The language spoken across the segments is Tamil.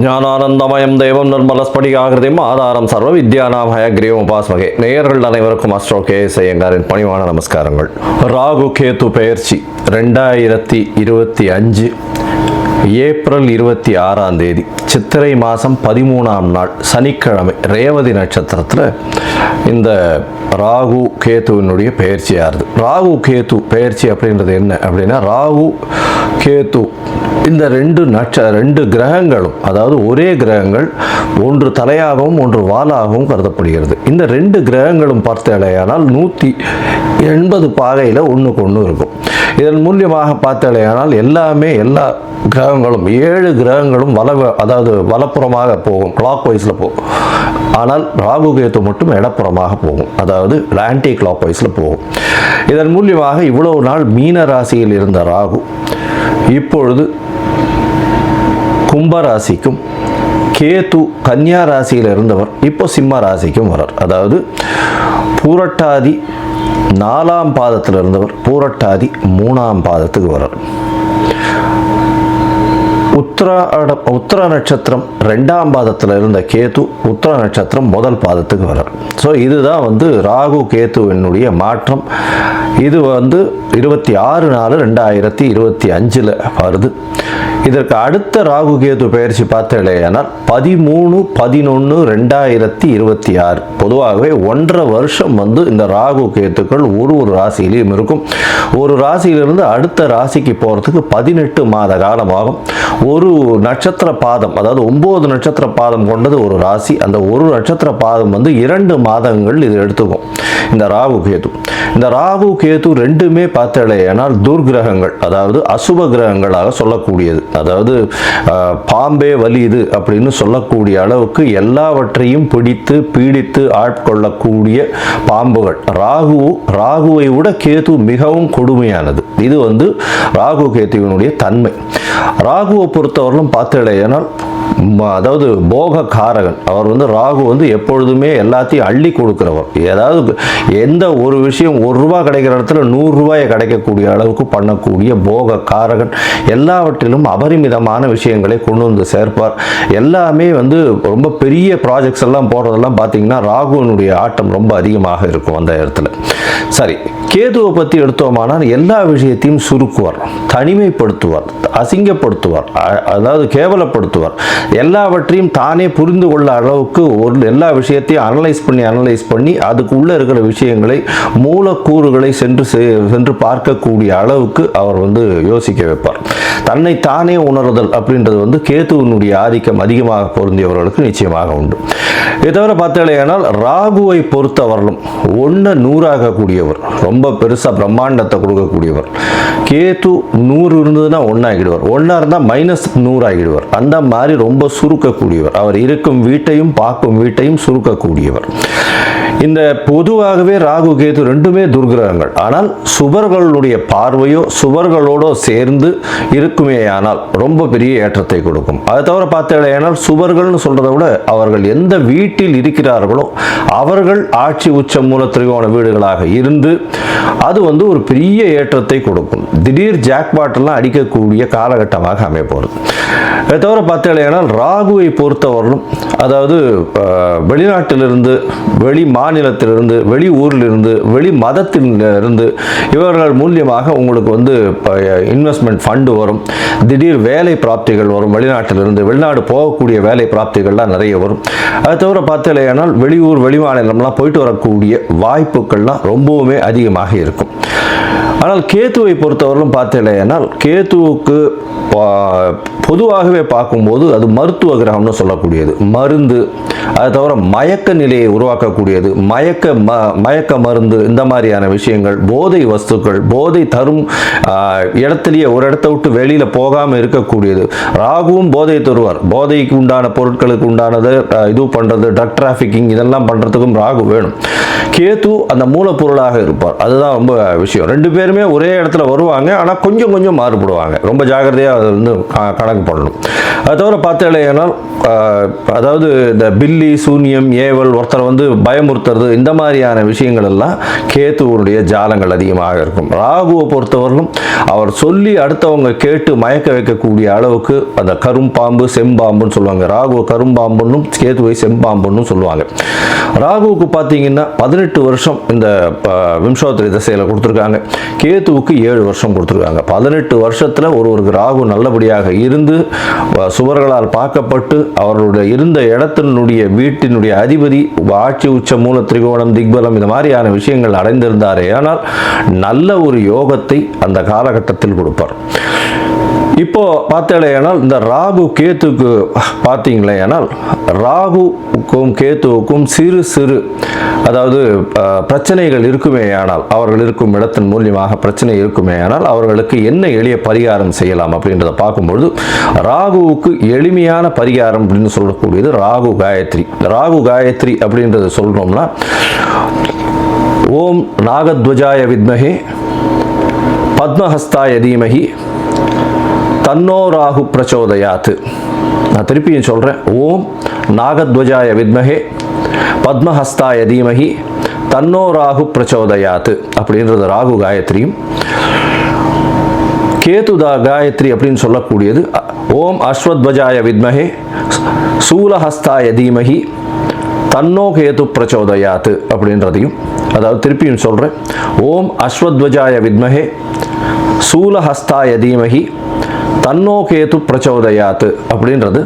ஞானானந்தமயம் தெய்வம் நிர்மலஸ்படிகாகிருதியும் ஆதாரம் சர்வ வித்யானாம் ஹயக்ரீவம் உபாஸ்மகே. நேயர்கள் அனைவருக்கும் அஸ்ட்ரோ கேஎஸ் ஐயங்காரின் பணிவான நமஸ்காரங்கள். ராகு கேது பெயர்ச்சி 2025 ஏப்ரல் 26ஆம் தேதி சித்திரை மாதம் 13ஆம் நாள் சனிக்கிழமை ரேவதி நட்சத்திரத்தில் இந்த ராகு கேத்துவினுடைய பெயர்ச்சியாகுது. ராகு கேத்து பெயர்ச்சி அப்படின்றது என்ன அப்படின்னா, ராகு கேத்து இந்த ரெண்டு கிரகங்களும், அதாவது ஒரே கிரகங்கள், ஒன்று தலையாகவும் ஒன்று வாலாகவும் கருதப்படுகிறது. இந்த ரெண்டு கிரகங்களும் பார்த்தாலேயானால் 180 பாகையில் ஒன்றுக்கு ஒன்று இருக்கும். இதன் மூலியமாக பார்த்தாலேயானால் எல்லா கிரகங்களும் 7 கிரகங்களும் அதாவது வலப்புறமாக போகும், கிளாக் வைஸில் போகும். ஆனால் ராகு கேத்து மட்டும் இடப்புறமாக போகும், அதாவது ஆன்டி கிளாக் வைஸில் போகும். இதன் மூலியமாக இவ்வளவு நாள் மீன ராசியில் இருந்த ராகு இப்பொழுது கும்பராசிக்கும், கேது கன்னியா ராசியில் இருந்தவர் இப்போ சிம்ம ராசிக்கும் வரார். அதாவது பூரட்டாதி 4ஆம் பாதத்தில் இருந்தவர் பூரட்டாதி 3ஆம் பாதத்துக்கு வரார். உத்திர நட்சத்திரம் 2ஆம் பாதத்தில் இருந்த கேது உத்திர நட்சத்திரம் 1 பாதத்துக்கு வரார். ஸோ இதுதான் ராகு கேத்துவினுடைய மாற்றம். இது 26/4/2025 வருது. இதற்கு அடுத்த ராகு கேது பெயர்ச்சி பார்த்தேனால் 13/11/2026. பொதுவாகவே 1.5 வருஷம் இந்த ராகு கேத்துக்கள் ஒரு ராசியிலையும் இருக்கும். ஒரு ராசியிலிருந்து அடுத்த ராசிக்கு போகிறதுக்கு 18 மாத காலமாகும். ஒரு நட்சத்திர பாதம், அதாவது 9 நட்சத்திர பாதம் கொண்டது ஒரு ராசி. அந்த ஒரு நட்சத்திர பாதம் 2 மாதங்கள் இது எடுத்துக்கும் இந்த ராகு கேது. இந்த ராகு கேது ரெண்டுமே பார்த்தேனால் துர்கிரகங்கள், அதாவது அசுப கிரகங்களாக சொல்லக்கூடியது. அதாவது பாம்பே வலியுது அப்படின்னு சொல்லக்கூடிய அளவுக்கு எல்லாவற்றையும் பிடித்து பீடித்து ஆட்கொள்ளக்கூடிய பாம்புகள். ராகுவை விட கேது மிகவும் கொடுமையானது. இது ராகு கேத்துவினுடைய தன்மை. ராகுவை பொறுத்தவரையிலும் பார்த்தேனால் அதாவது போக காரகன். அவர் ராகு எப்பொழுதுமே எல்லாத்தையும் அள்ளி கொடுக்கிறவர். ஏதாவது எந்த ஒரு விஷயம் 1 ரூபா கிடைக்கிற இடத்துல 100 ரூபாயை கிடைக்கக்கூடிய அளவுக்கு பண்ணக்கூடிய போக காரகன். எல்லாவற்றிலும் அபரிமிதமான விஷயங்களை கொண்டு சேர்ப்பார். எல்லாமே ரொம்ப பெரிய ப்ராஜெக்ட்ஸ் எல்லாம் போடுறதெல்லாம் பார்த்தீங்கன்னா ராகுவினுடைய ஆட்டம் ரொம்ப அதிகமாக இருக்கும் அந்த இடத்துல. சரி, கேதுவை பற்றி எடுத்தோமானால் எல்லா விஷயத்தையும் சுருக்குவார், தனிமைப்படுத்துவார், அசிங்கப்படுத்துவார், அதாவது கேவலப்படுத்துவார். எல்லாவற்றையும் தானே புரிந்து கொள்ள அளவுக்கு எல்லா விஷயத்தையும் அனலைஸ் பண்ணி அதுக்குள்ளே இருக்கிற விஷயங்களை, மூலக்கூறுகளை சென்று பார்க்கக்கூடிய அளவுக்கு அவர் யோசிக்க வைப்பார். தன்னை தானே உணர்தல் அப்படின்றது கேதுவினுடைய ஆதிக்கம் அதிகமாக பொருந்தியவர்களுக்கு நிச்சயமாக உண்டு. இதை தவிர பார்த்தாலேயானால் ராகுவை பொறுத்தவர்களும் 1 100 கூடியவர், ரொம்ப பெருசாக பிரம்மாண்டத்தை கொடுக்கக்கூடியவர். கேது 100 இருந்ததுன்னா 1 ஆகிடுவார், 1 இருந்தால் -100 ஆகிடுவார். அந்த மாதிரி ரொம்ப சுருக்கக்கூடியவர். அவர் இருக்கும் வீட்டையும் பார்க்கும் வீட்டையும் சுருக்கக்கூடியவர். இந்த பொதுவாகவே ராகு கேது ரெண்டுமே துர்கிரகங்கள். ஆனால் சுபர்களுடைய பார்வையோ சுபர்களோடு சேர்ந்து இருக்குமேயானால் ரொம்ப பெரிய ஏற்றத்தை கொடுக்கும். அதை தவிர பார்த்தேனால் சுபர்கள்னு சொல்றதை விட அவர்கள் எந்த வீட்டில் இருக்கிறார்களோ அவர்கள் ஆட்சி உச்ச மூல திரிகோண வீடுகளாக இருந்து அது ஒரு பெரிய ஏற்றத்தை கொடுக்கும். திடீர் ஜாக்பாட்டெல்லாம் அடிக்கக்கூடிய காலகட்டமாக அமைப்போகிறது. அதை தவிர பார்த்தேனால் ராகுவை பொறுத்தவரையிலும், அதாவது வெளிநாட்டிலிருந்து, வெளி மாநிலத்திலிருந்து, வெளி ஊரிலிருந்து, வெளி மதத்திலிருந்து இவர்கள் மூலியமாக உங்களுக்கு இன்வெஸ்ட்மெண்ட் ஃபண்டு வரும். திடீர் வேலை பிராப்திகள் வரும். வெளிநாட்டிலிருந்து வெளிநாடு போகக்கூடிய வேலை பிராப்திகள்லாம் நிறைய வரும். அதை தவிர பார்த்தேனால் வெளியூர் வெளி மாநிலம்லாம் போயிட்டு வரக்கூடிய வாய்ப்புகள்லாம் ரொம்பவுமே அதிகமாக இருக்கும். ஆனால் கேத்துவை பொறுத்தவரையிலும் பார்த்தேனால் கேத்துவுக்கு பொதுவாகவே பார்க்கும்போது அது மருத்துவ கிரகம்னு சொல்லக்கூடியது. மருந்து, அதை தவிர மயக்க நிலையை உருவாக்கக்கூடியது, மயக்க மருந்து, இந்த மாதிரியான விஷயங்கள், போதை வஸ்துக்கள், போதை தரும் இடத்துலையே ஒரு இடத்த விட்டு வெளியில் போகாமல் இருக்கக்கூடியது. ராகுவும் போதை தருவார். போதைக்கு உண்டான பொருட்களுக்கு உண்டானது இது பண்ணுறது, ட்ரக் டிராஃபிக்கிங் இதெல்லாம் பண்ணுறதுக்கும் ராகு வேணும். கேது அந்த மூலப்பொருளாக இருப்பார். அதுதான் ரொம்ப விஷயம். 2 பேருமே எல்லாருமே ஒரே இடத்துல வருவாங்க, ஆனால் கொஞ்சம் கொஞ்சம் மாறுபடுவாங்க. ரொம்ப ஜாகிரதையாக அதை வந்து கணக்கு பண்ணணும். அது தவிர பார்த்தேனால் அதாவது இந்த பில்லி சூன்யம் ஏவல் ஒருத்தரை வந்து பயமுறுத்துறது இந்த மாதிரியான விஷயங்கள் எல்லாம் கேத்துவனுடைய ஜாலங்கள் அதிகமாக இருக்கும். ராகுவை பொறுத்தவரைக்கும் அவர் சொல்லி அடுத்தவங்க கேட்டு மயக்க வைக்கக்கூடிய அளவுக்கு அந்த கரும்பாம்பு செம்பாம்புன்னு சொல்லுவாங்க. ராகுவை கரும்பாம்புன்னு கேத்துவை செம்பாம்புன்னு சொல்லுவாங்க. ராகுவுக்கு பார்த்தீங்கன்னா 18 வருஷம் இந்த விம்சோத்தரி திசையில் கொடுத்துருக்காங்க. கேத்துவுக்கு 7 வருஷம் கொடுத்துருக்காங்க. 18 வருஷத்தில் ஒருவருக்கு ராகு நல்லபடியாக இருந்து சுவர்களால் பார்க்கப்பட்டு அவர்களுடைய இருந்த இடத்தினுடைய வீட்டினுடைய அதிபதி ஆட்சி உச்ச மூல திரிகோணம் திக்பலம் இந்த மாதிரியான விஷயங்கள் அடைந்திருந்தாரே ஆனால் நல்ல ஒரு யோகத்தை அந்த காலகட்டத்தில் கொடுப்பார். இப்போ பார்த்தேனால் இந்த ராகு கேத்துக்கு பார்த்தீங்களேனால் ராகுக்கும் கேத்துவுக்கும் சிறு சிறு அதாவது பிரச்சனைகள் இருக்குமே ஆனால் அவர்கள் இருக்கும் இடத்தின் மூலியமாக பிரச்சனை இருக்குமே ஆனால் அவர்களுக்கு என்ன எளிய பரிகாரம் செய்யலாம் அப்படின்றத பார்க்கும்பொழுது ராகுவுக்கு எளிமையான பரிகாரம் அப்படின்னு சொல்லக்கூடியது ராகு காயத்ரி. ராகு காயத்ரி அப்படின்றத சொல்றோம்னா ஓம் நாகத்வஜாய வித்மஹே பத்மஹஸ்தாய தீமஹி தன்னோ ராகு பிரச்சோதயாத். நான் திருப்பியும் சொல்கிறேன். ஓம் நாகத்வஜாய வித்மஹே பத்மஹஸ்தாய தீமஹி தன்னோ ராகு பிரச்சோதயாத் அப்படின்றது ராகு காயத்ரியும். கேதுதா காயத்ரி அப்படின்னு சொல்லக்கூடியது ஓம் அஸ்வத்வஜாய வித்மஹே சூலஹஸ்தாய தீமஹி தன்னோ கேது பிரச்சோதயாத் அப்படின்றதையும், அதாவது திருப்பியும் சொல்கிறேன். ஓம் அஸ்வத்வஜாய வித்மஹே சூலஹஸ்தாய தீமஹி தன்னோ கேது பிரச்சோதயாத் அப்படின்றது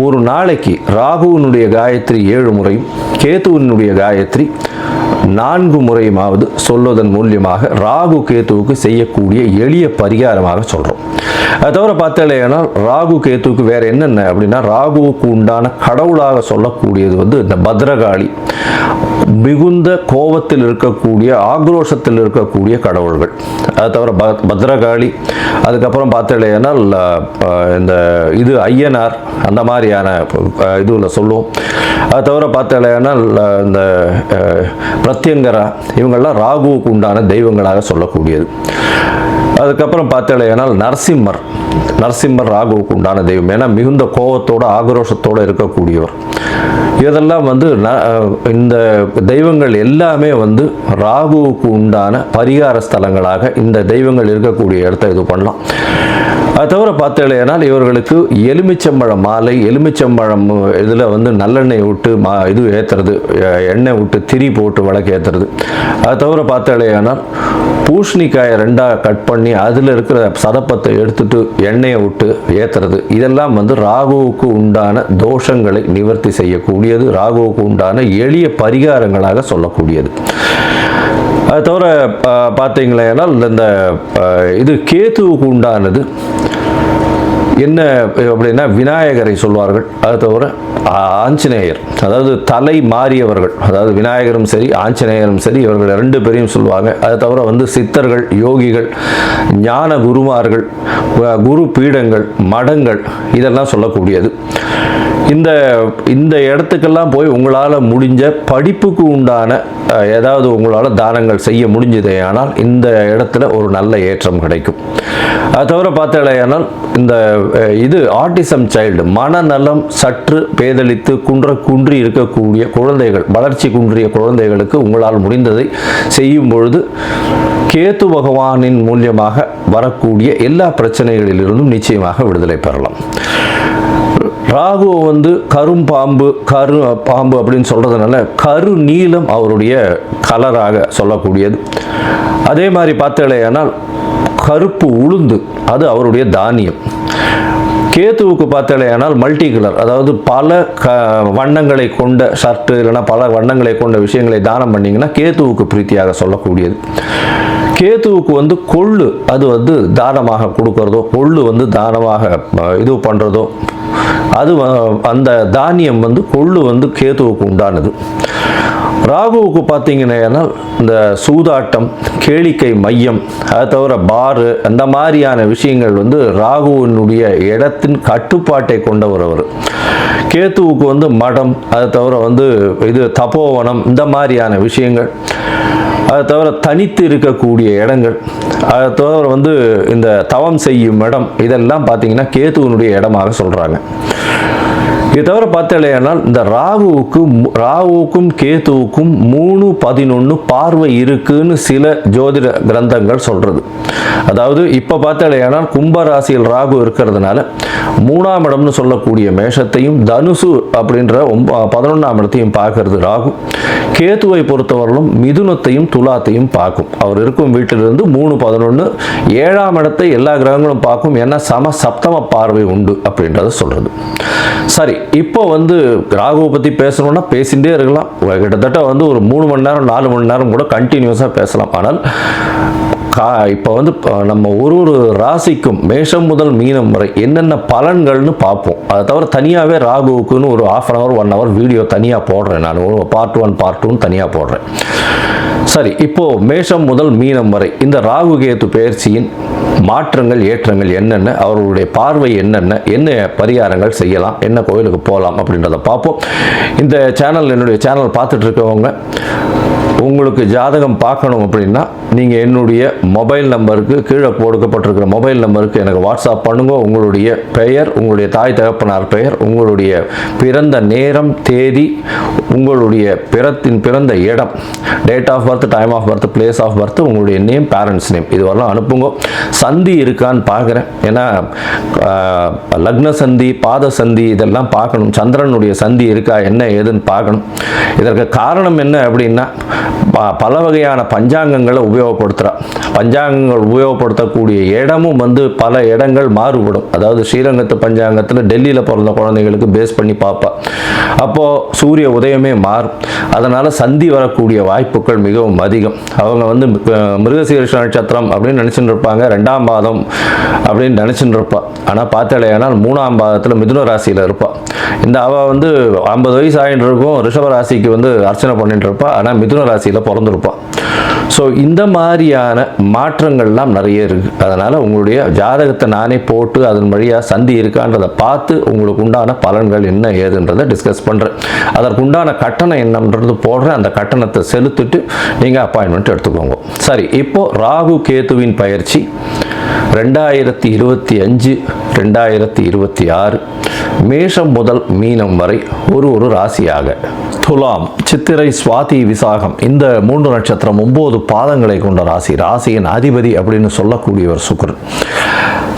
ஒரு நாளைக்கு ராகுவினுடைய காயத்ரி 7 முறையும் கேதுவினுடைய காயத்ரி 4 முறையுமாவது சொல்வதன் மூலியமாக ராகு கேத்துவுக்கு செய்யக்கூடிய எளிய பரிகாரமாக சொல்கிறோம். அது தவிர பார்த்தேன்னா ராகு கேத்துவுக்கு வேற என்னென்ன அப்படின்னா ராகுவுக்கு உண்டான கடவுளாக சொல்லக்கூடியது வந்து இந்த பத்ரகாளி, மிகுந்த கோபத்தில் இருக்கக்கூடிய ஆக்ரோஷத்தில் இருக்கக்கூடிய கடவுள்கள். அது தவிர பத்ரகாளி, அதுக்கப்புறம் பார்த்தேன்னா இந்த இது ஐயனார் அந்த மாதிரியான இதுவில் சொல்லுவோம். அது தவிர பார்த்தேன்னா இந்த பிரத்யங்கரா இவங்கள்லாம் ராகுவுக்கு உண்டான தெய்வங்களாக சொல்லக்கூடியது. அதுக்கப்புறம் பார்த்தேனால் நரசிம்மர் ராகுவுக்கு உண்டான தெய்வம். ஏன்னா மிகுந்த கோபத்தோடு ஆக்ரோஷத்தோடு இருக்கக்கூடியவர். இதெல்லாம் வந்து இந்த தெய்வங்கள் எல்லாமே வந்து ராகுவுக்கு உண்டான பரிகார ஸ்தலங்களாக இந்த தெய்வங்கள் இருக்கக்கூடிய இடத்த இது பண்ணலாம். அது தவிர பார்த்தேனால் இவர்களுக்கு எலுமிச்சம்பழம் மாலை, எலுமிச்சம்பழம் இதில் வந்து நல்லெண்ணெய் விட்டு இது ஏற்றுறது, எண்ணெய் விட்டு திரி போட்டு விளக்கு ஏற்றுறது. அது தவிர பார்த்தேனால் பூசணிக்காயை 2ஆக கட் பண்ணி அதில் இருக்கிற சதப்பத்தை எடுத்துட்டு எண்ணெயை விட்டு ஏற்றுறது. இதெல்லாம் வந்து ராகுவுக்கு உண்டான தோஷங்களை நிவர்த்தி செய்யக்கூடியது, ராகுவுக்கு உண்டான எளிய பரிகாரங்களாக சொல்லக்கூடியது. அது தவிர பார்த்தீங்களேனால் இந்த இது கேத்துவுக்கு உண்டானது என்ன அப்படின்னா விநாயகரை சொல்வார்கள். அது தவிர ஆஞ்சநேயர், அதாவது தலை மாறியவர்கள், அதாவது விநாயகரும் சரி ஆஞ்சநேயரும் சரி இவர்கள் 2 பேரையும் சொல்லுவாங்க. அது தவிர வந்து சித்தர்கள், யோகிகள், ஞான குருமார்கள், குரு பீடங்கள், மடங்கள் இதெல்லாம் சொல்லக்கூடியது. இந்த இடத்துக்கெல்லாம் போய் உங்களால் முடிஞ்ச படிப்புக்கு உண்டான ஏதாவது உங்களால் தானங்கள் செய்ய முடிஞ்சதே ஆனால் இந்த இடத்துல ஒரு நல்ல ஏற்றம் கிடைக்கும். அது தவிர பார்த்தேனால் இந்த இது ஆட்டிசம் சைல்டு, மனநலம் சற்று பேதலித்து குன்றி இருக்கக்கூடிய குழந்தைகள், வளர்ச்சி குன்றிய குழந்தைகளுக்கு உங்களால் முடிந்ததை செய்யும் பொழுது கேத்து பகவானின் மூலியமாக வரக்கூடிய எல்லா பிரச்சனைகளிலிருந்தும் நிச்சயமாக விடுதலை பெறலாம். ராகுவை வந்து கரும்பாம்பு பாம்பு அப்படின்னு சொல்கிறதுனால கரு நீலம் அவருடைய கலராக சொல்லக்கூடியது. அதே மாதிரி பார்த்தேனால் கருப்பு உளுந்து அது அவருடைய தானியம். கேத்துவுக்கு பார்த்தேனால் மல்டி கலர், அதாவது பல வண்ணங்களை கொண்ட ஷர்ட்டு இல்லைன்னா பல வண்ணங்களை கொண்ட விஷயங்களை தானம் பண்ணிங்கன்னா கேத்துவுக்கு பிரீத்தியாக சொல்லக்கூடியது. கேத்துவுக்கு வந்து கொள்ளு அது வந்து தானமாக கொடுக்கறதோ, கொள்ளு வந்து தானமாக இது பண்ணுறதோ, அது அந்த தானியம் வந்து கொள்ளு வந்து கேத்துவுக்கு உண்டானது. ராகுவுக்கு பார்த்தீங்கன்னா இந்த சூதாட்டம், கேளிக்கை மையம், அது தவிர பாரு அந்த மாதிரியான விஷயங்கள் வந்து ராகுவினுடைய இடத்தின் கட்டுப்பாட்டை கொண்டவர் அவர். கேத்துவுக்கு வந்து மடம், அது தவிர வந்து இது தபோவனம் இந்த மாதிரியான விஷயங்கள். அதை தவிர தனித்து இருக்கக்கூடிய இடங்கள், அதை தவிர வந்து இந்த தவம் செய்யும் இடம், இதெல்லாம் பார்த்தீங்கன்னா கேதுவனுடைய இடமாக சொல்கிறாங்க. இது தவிர பார்த்தலையானால் இந்த ராகுவுக்கும் கேதுவுக்கும் 3-11 பார்வை இருக்குன்னு சில ஜோதிட கிரந்தங்கள் சொல்கிறது. அதாவது இப்போ பார்த்தலையானால் கும்பராசியில் ராகு இருக்கிறதுனால 3ஆம் இடம்னு சொல்லக்கூடிய மேஷத்தையும் தனுசு அப்படின்ற 11ஆம் இடத்தையும் பார்க்கறது ராகு. கேதுவை பொறுத்தவரையிலும் மிதுனத்தையும் துலாத்தையும் பார்க்கும். அவர் இருக்கும் வீட்டிலிருந்து 3-11 7ஆம் இடத்தை எல்லா கிரகங்களும் பார்க்கும். ஏன்னா சப்தம பார்வை உண்டு அப்படின்றத சொல்கிறது. சரி, இப்போ வந்து ராகுவை பற்றி பேசணும்னா பேசிகிட்டே இருக்கலாம். கிட்டத்தட்ட வந்து ஒரு 3 மணி நேரம் 4 மணி நேரம் கூட கண்டினியூஸாக பேசலாம். ஆனால் இப்போ வந்து நம்ம ஒரு ராசிக்கும் மேஷம் முதல் மீனம் வரை என்னென்ன பலன்கள்னு பார்ப்போம். அதை தவிர தனியாகவே ராகுவுக்குன்னு ஒரு 1/2 hour 1 hour வீடியோ தனியாக போடுறேன். நான் பார்ட் 1 பார்ட் 2 தனியாக போடுறேன். சரி, இப்போ மேஷம் முதல் மீனம் வரை இந்த ராகு கேது பெயர்ச்சியின் மாற்றங்கள் ஏற்றங்கள் என்னென்ன, அவர்களுடைய பார்வை என்னென்ன, என்ன பரிகாரங்கள் செய்யலாம், என்ன கோயிலுக்கு போகலாம் அப்படின்றத பார்ப்போம். இந்த சேனல், என்னுடைய சேனல் பார்த்துட்டு இருக்கவங்க உங்களுக்கு ஜாதகம் பார்க்கணும் அப்படின்னா நீங்கள் என்னுடைய மொபைல் நம்பருக்கு, கீழே கொடுக்கப்பட்டிருக்கிற மொபைல் நம்பருக்கு எனக்கு வாட்ஸ்அப் பண்ணுங்க. உங்களுடைய பெயர், உங்களுடைய தாய் தகப்பனார் பெயர், உங்களுடைய பிறந்த நேரம், தேதி, உங்களுடைய பிறந்த இடம், date of birth, time of birth, place of birth, உங்களுடைய நேம், பேரண்ட்ஸ் நேம், இதுவரெல்லாம் அனுப்புங்க. சந்தி இருக்கான்னு பார்க்குறேன். ஏன்னா லக்ன சந்தி, பாத சந்தி இதெல்லாம் பார்க்கணும். சந்திரனுடைய சந்தி இருக்கா, என்ன ஏதுன்னு பார்க்கணும். இதற்கு காரணம் என்ன அப்படின்னா பல வகையான பஞ்சாங்கங்களை உபயோகப்படுத்துகிறா. பஞ்சாங்கங்கள் உபயோகப்படுத்தக்கூடிய இடமும் வந்து பல இடங்கள் மாறுபடும். அதாவது ஸ்ரீரங்கத்து பஞ்சாங்கத்தில் டெல்லியில் பிறந்த குழந்தைகளுக்கு பேஸ் பண்ணி பார்ப்பா. அப்போது சூரிய உதயமே மாறும். அதனால் சந்தி வரக்கூடிய வாய்ப்புகள் மிகவும் அதிகம். அவங்க வந்து மிருகசீரிஷ நட்சத்திரம் அப்படின்னு நினச்சிட்டு இருப்பாங்க, 2ஆம் பாதம் அப்படின்னு நினச்சிட்டு இருப்பாள். ஆனால் பார்த்தாலேயானால் 3ஆம் பாதத்தில் மிதுன ராசியில் இருப்பாள். இந்த அவள் வந்து 50 வயசு ஆகிட்டு இருக்கும், ரிஷப ராசிக்கு வந்து அர்ச்சனை பண்ணிட்டு இருப்பாள். ஆனால் மிதுன ராசியில் பிறந்திருப்பாள். ஸோ இந்த மாதிரியான மாற்றங்கள்லாம் நிறைய இருக்குது. அதனால் உங்களுடைய ஜாதகத்தை நானே போட்டு அதன் வழியாக சந்தி இருக்கான்றதை பார்த்து உங்களுக்கு உண்டான பலன்கள் என்ன ஏதுன்றதை டிஸ்கஸ் பண்ணுறேன். அதற்குண்டான கட்டணம் என்னன்றது போடுறேன். அந்த கட்டணத்தை செலுத்திட்டு நீங்கள் அப்பாயின்மெண்ட் எடுத்துக்கோங்க. சரி, இப்போது ராகு கேதுவின் பயிற்சி 2025 2026 மேஷம் முதல் மீனம் வரை ஒரு ராசியாக. துலாம், சித்திரை, சுவாதி, விசாகம் இந்த 3 நட்சத்திரம் 9 பாதங்களை கொண்ட ராசி. ராசியின் அதிபதி அப்படின்னு சொல்லக்கூடியவர்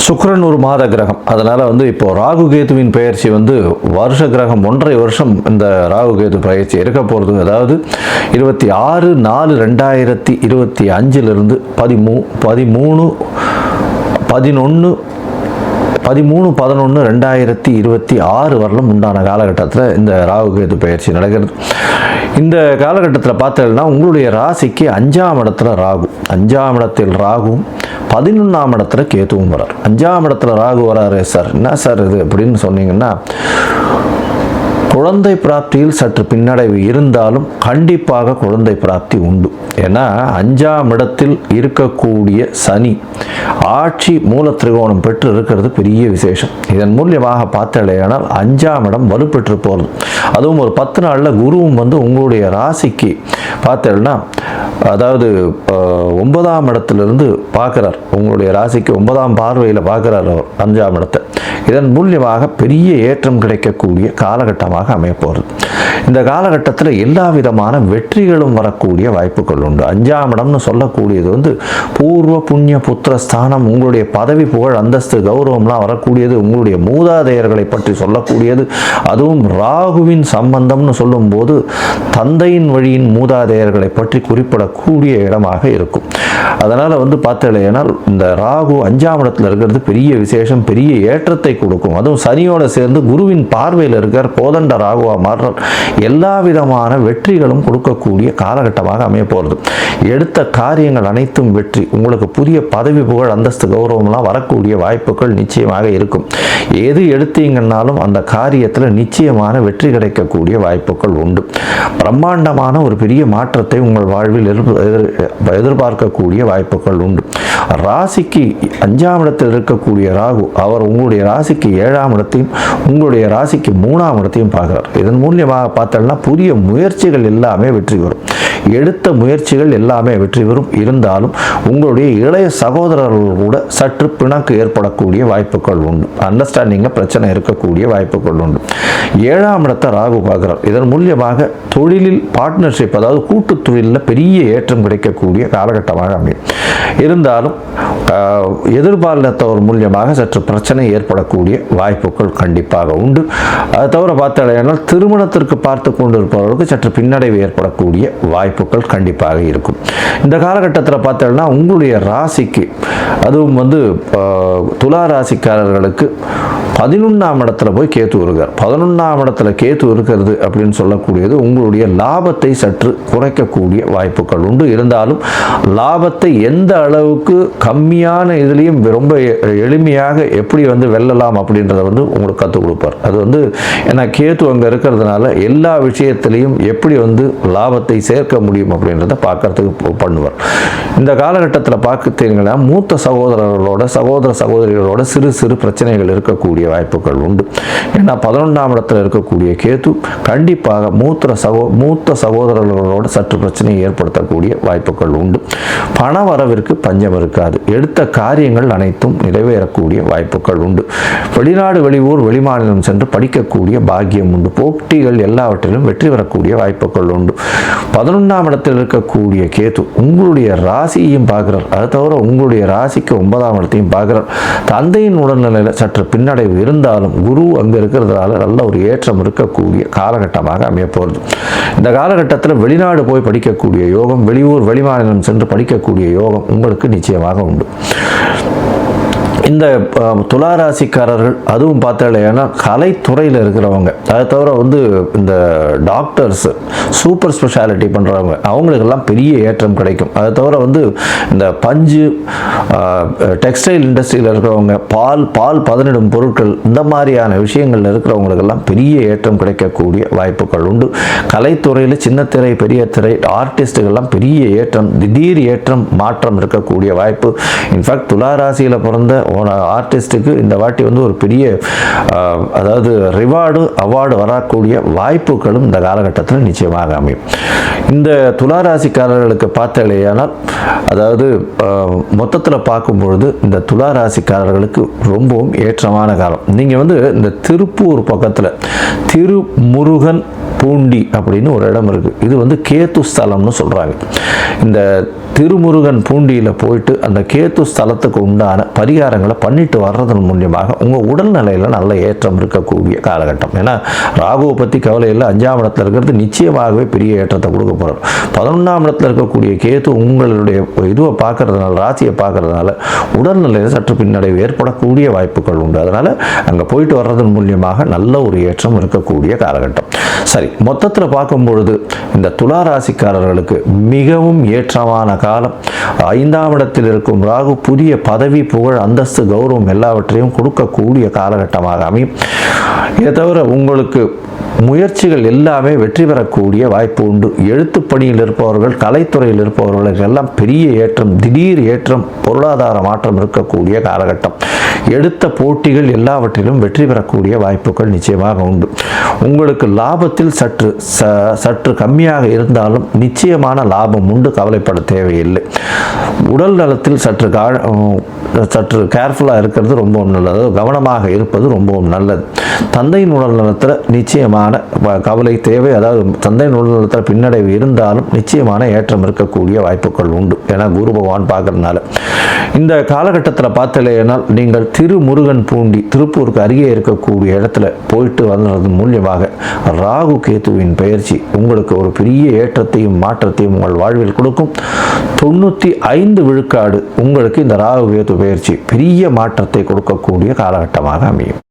சுக்கிரன் ஒரு மாத கிரகம். அதனால் வந்து இப்போ ராகு கேதுவின் பயிற்சி வந்து வருஷ கிரகம் 1.5 வருஷம் இந்த ராகு கேது பயிற்சி இருக்க போகிறது. அதாவது 26/4/2025 13/11/2026 வரலும் உண்டான காலகட்டத்தில் இந்த ராகு கேது பயிற்சி நடக்கிறது. இந்த காலகட்டத்தில் பார்த்தீங்கன்னா உங்களுடைய ராசிக்கு 5ஆம் இடத்துல ராகு, 5ஆம் இடத்தில் ராகுவும் 11ஆம் இடத்துல கேதுவும் வரார். 5ஆம் இடத்துல ராகு வராரு. சார் என்ன சார் இது அப்படின்னு சொன்னீங்கன்னா, குழந்தை பிராப்தியில் சற்று பின்னடைவு இருந்தாலும் கண்டிப்பாக குழந்தை பிராப்தி உண்டு. ஏன்னா 5ஆம் இடத்தில் இருக்கக்கூடிய சனி ஆட்சி மூல திரிகோணம் பெற்று இருக்கிறது பெரிய விசேஷம். இதன் மூலியமாக பார்த்தலையானால் 5ஆம் இடம் வலுப்பெற்று போகிறது. அதுவும் ஒரு 10 நாளில் குருவும் வந்து உங்களுடைய ராசிக்கு பார்த்தேன்னா, அதாவது 9ஆம் இடத்திலிருந்து பார்க்குறார். உங்களுடைய ராசிக்கு 9ஆம் பார்வையில் பார்க்குறார் அவர் 5ஆம் இடத்தை. இதன் மூலியமாக பெரிய ஏற்றம் கிடைக்கக்கூடிய காலகட்டமாக அமையப்போகிறது. இந்த காலகட்டத்தில் எல்லா விதமான வெற்றிகளும் வரக்கூடிய வாய்ப்புகள் உண்டு. 5ஆம் இடம்னு சொல்லக்கூடியது வந்து பூர்வ புண்ணிய புத்திர ஸ்தானம். உங்களுடைய பதவி, புகழ், அந்தஸ்து, கௌரவம்லாம் வரக்கூடியது. உங்களுடைய மூதாதையர்களை பற்றி சொல்லக்கூடியது. அதுவும் ராகுவின் சம்பந்தம்னு சொல்லும்போது தந்தையின் வழியின் மூதாதையர்களை பற்றி குறிப்பிடக்கூடிய இடமாக இருக்கும். அதனால் வந்து பார்த்தீங்கன்னா இந்த ராகு 5ஆம் இடத்துல இருக்கிறது பெரிய விசேஷம், பெரிய ஏற்றத்தை கொடுக்கும். அதுவும் சனியோட சேர்ந்து குருவின் பார்வையில் இருக்கிற கோதண்ட ராகுவா மாறுறார். எல்லா விதமான வெற்றிகளும் கொடுக்கக்கூடிய காலகட்டமாக அமைய போகிறது. எடுத்த காரியங்கள் அனைத்தும் வெற்றி. உங்களுக்கு புதிய பதவி, புகழ், அந்தஸ்து, கௌரவம்லாம் வரக்கூடிய வாய்ப்புகள் நிச்சயமாக இருக்கும். எது எடுத்தீங்கன்னாலும் அந்த காரியத்தில் நிச்சயமான வெற்றி கிடைக்கக்கூடிய வாய்ப்புகள் உண்டு. பிரம்மாண்டமான ஒரு பெரிய மாற்றத்தை உங்கள் வாழ்வில் எதிர்பார்க்கக்கூடிய வாய்ப்புகள் உண்டு. ராசிக்கு 5ஆம் இடத்தில் இருக்கக்கூடிய ராகு அவர் உங்களுடைய ராசிக்கு 7ஆம் இடத்தையும் உங்களுடைய ராசிக்கு 3ஆம் இடத்தையும் பார்க்கிறார். இதன் மூலியமாக பார்த்தோம்னா புதிய முயற்சிகள் எல்லாமே வெற்றி பெறும். எடுத்த முயற்சிகள் எல்லாமே வெற்றி பெறும். இருந்தாலும் உங்களுடைய இளைய சகோதரர்கள் கூட சற்று பிணக்கு ஏற்படக்கூடிய வாய்ப்புகள் உண்டு. அண்டர்ஸ்டாண்டிங்கில் பிரச்சனை இருக்கக்கூடிய வாய்ப்புகள் உண்டு. 7ஆம் இடத்தை ராகு பார்க்கிறார். இதன் மூலியமாக தொழிலில் பார்ட்னர்ஷிப், அதாவது கூட்டு தொழிலில் பெரிய ஏற்றம் கிடைக்கக்கூடிய காலகட்டமாக அமையும். இருந்தாலும் எதிர்பாலினத்தவர் மூலியமாக சற்று பிரச்சனை ஏற்படக்கூடிய வாய்ப்புகள் கண்டிப்பாக உண்டு. அதை தவிர பார்த்தால் திருமணத்திற்கு பார்த்து கொண்டிருப்பவர்களுக்கு சற்று பின்னடைவு ஏற்படக்கூடிய வாய்ப்புகள் கண்டிப்பாக இருக்கும். இந்த காலகட்டத்தில் பார்த்தோம்னா உங்களுடைய ராசிக்கு, அதுவும் துலா ராசிக்காரர்களுக்கு 11ஆம் இடத்துல போய் கேத்து இருக்கார். 11ஆம் இடத்துல கேத்து இருக்கிறது அப்படின்னு சொல்லக்கூடியது உங்களுடைய லாபத்தை சற்று குறைக்கக்கூடிய வாய்ப்புகள் உண்டு. இருந்தாலும் லாபத்தை எந்த அளவுக்கு கம்மியான இதுலேயும் ரொம்ப எளிமையாக எப்படி வெல்லலாம் அப்படின்றத உங்களுக்கு கற்றுக் கொடுப்பார். அது ஏன்னா கேத்து அங்கே இருக்கிறதுனால எல்லா விஷயத்திலையும் எப்படி லாபத்தை சேர்க்க முடியும் அப்படின்றத பார்க்கறதுக்கு பண்ணுவார். இந்த காலகட்டத்தில் பார்த்தீங்கன்னா மூத்த சகோதரர்களோட சகோதரிகளோட சிறு சிறு பிரச்சனைகள் இருக்கக்கூடிய வாய்ப்புகள் உண்டு. ஏன்னா 11ஆம் இடத்துல இருக்கக்கூடிய கேத்து கண்டிப்பாக மூத்த சகோதரர்களோட சற்று பிரச்சனையை ஏற்படுத்தக்கூடிய வாய்ப்புகள் உண்டு. பண வரவிற்கு பஞ்சம் இருக்காது. எடுத்த காரியங்கள் அனைத்தும் நிறைவேறக்கூடிய வாய்ப்புகள் உண்டு. வெளிநாடு, வெளியூர், வெளிமாநிலம் சென்று படிக்கக்கூடிய பாக்கியம் உண்டு. போட்டிகள் எல்லாவற்றிலும் வெற்றி பெறக்கூடிய வாய்ப்புகள் உண்டு. 11ஆம் இடத்தில் இருக்கக்கூடிய கேத்து உங்களுடைய ராசியையும் பார்க்கிறார். அது தவிர உங்களுடைய ராசிக்கு 9ஆம் இடத்தையும் பார்க்கிறார். தந்தையின் உடல்நிலையில் சற்று பின்னடைவு இருந்தாலும் குரு அங்கே இருக்கிறதுனால நல்ல ஒரு ஏற்றம் இருக்கக்கூடிய காலகட்டமாக அமைய போகிறது. இந்த காலகட்டத்தில் வெளிநாடு போய் படிக்கக்கூடிய யோகம், வெளியூர், வெளிமாநிலம் சென்று படிக்கக்கூடிய யோகம் உங்களுக்கு நிச்சயமாக உண்டு. இந்த துளாராசிக்காரர்கள் அதுவும் பார்த்தாலேன்னா கலைத்துறையில் இருக்கிறவங்க, அதை தவிர இந்த டாக்டர்ஸ், சூப்பர் ஸ்பெஷாலிட்டி பண்ணுறவங்க, அவங்களுக்கெல்லாம் பெரிய ஏற்றம் கிடைக்கும். அதை தவிர இந்த பஞ்சு, டெக்ஸ்டைல் இண்டஸ்ட்ரியில் இருக்கிறவங்க, பால் பதனிடும் பொருட்கள், இந்த மாதிரியான விஷயங்கள் இருக்கிறவங்களுக்கெல்லாம் பெரிய ஏற்றம் கிடைக்கக்கூடிய வாய்ப்புகள் உண்டு. கலைத்துறையில் சின்ன திரை, பெரிய திரை, ஆர்டிஸ்ட்டுகள்லாம் பெரிய ஏற்றம், திடீர் ஏற்றம், மாற்றம் இருக்கக்கூடிய வாய்ப்பு. இன்ஃபேக்ட் துளாராசியில் பிறந்த ஆர்டிஸ்டுக்கு இந்த வாட்டி ஒரு பெரிய அவார்டு வரக்கூடிய வாய்ப்புகளும் இந்த காலகட்டத்தில் நிச்சயமாக அமையும். இந்த துளாராசிக்காரர்களுக்கு பார்த்தாலேயானால், அதாவது மொத்தத்தில் பார்க்கும்பொழுது இந்த துளாராசிக்காரர்களுக்கு ரொம்பவும் ஏற்றமான காலம். நீங்கள் இந்த திருப்பூர் பக்கத்தில் திருமுருகன் பூண்டி அப்படின்னு ஒரு இடம் இருக்குது. இது கேத்து ஸ்தலம்னு சொல்கிறாங்க. இந்த திருமுருகன் பூண்டியில் போயிட்டு அந்த கேத்து ஸ்தலத்துக்கு உண்டான பரிகாரங்களை பண்ணிட்டு வர்றதன் மூலியமாக உங்கள் உடல்நிலையில் நல்ல ஏற்றம் இருக்கக்கூடிய காலகட்டம். ஏன்னா ராகுவை பற்றி கவலை இல்லை. 5ஆம் இடத்துல இருக்கிறது நிச்சயமாகவே பெரிய ஏற்றத்தை கொடுக்க போகிறார். 11ஆம் இடத்துல இருக்கக்கூடிய கேத்து உங்களுடைய இதுவை பார்க்கறதுனால, ராசியை பார்க்கறதுனால உடல்நிலையில் சற்று பின்னடைவு ஏற்படக்கூடிய வாய்ப்புகள் உண்டு. அதனால் அங்கே போயிட்டு வர்றதன் மூலியமாக நல்ல ஒரு ஏற்றம் இருக்கக்கூடிய காலகட்டம். சரி, மொத்தத்தில் பார்க்கும்பொழுது இந்த துளாராசிக்காரர்களுக்கு மிகவும் ஏற்றமான காலம். 5ஆம் இடத்தில் இருக்கும் ராகு புதிய பதவி, புகழ், அந்தஸ்து, கௌரவம் எல்லாவற்றையும் கொடுக்கக்கூடிய காலகட்டமாக அமையும். இதை தவிர உங்களுக்கு முயற்சிகள் எல்லாமே வெற்றி பெறக்கூடிய வாய்ப்பு உண்டு. எழுத்து பணியில் இருப்பவர்கள், கலைத்துறையில் இருப்பவர்களுக்கு எல்லாம் பெரிய ஏற்றம், திடீர் ஏற்றம், பொருளாதார மாற்றம் இருக்கக்கூடிய காலகட்டம். எடுத்த போட்டிகள் எல்லாவற்றிலும் வெற்றி பெறக்கூடிய வாய்ப்புகள் நிச்சயமாக உண்டு. உங்களுக்கு லாபத்தில் சற்று கம்மியாக இருந்தாலும் நிச்சயமான லாபம் உண்டு, கவலைப்பட தேவையில்லை. உடல் நலத்தில் சற்று கேர்ஃபுல்லாக இருக்கிறது ரொம்பவும் நல்லது, கவனமாக இருப்பது ரொம்பவும் நல்லது. தந்தையின் உடல் நலத்தில் நிச்சயமான கவலை தேவை. அதாவது தந்தையின் உடல் நலத்தில் பின்னடைவு இருந்தாலும் நிச்சயமான ஏற்றம் இருக்கக்கூடிய வாய்ப்புகள் உண்டு. ஏன்னா குரு பகவான் பார்க்கறதுனால இந்த காலகட்டத்தில் பார்த்தலையினால் நீங்கள் திருமுருகன் பூண்டி, திருப்பூருக்கு அருகே இருக்கக்கூடிய இடத்துல போயிட்டு வந்தது மூலியமாக ராகு கேத்துவின் பயிற்சி உங்களுக்கு ஒரு பெரிய ஏற்றத்தையும் மாற்றத்தையும் உங்கள் வாழ்வில் கொடுக்கும். 95 விழுக்காடு உங்களுக்கு இந்த ராகு கேத்து பயிற்சி பெரிய மாற்றத்தை கொடுக்கக்கூடிய காலகட்டமாக அமையும்.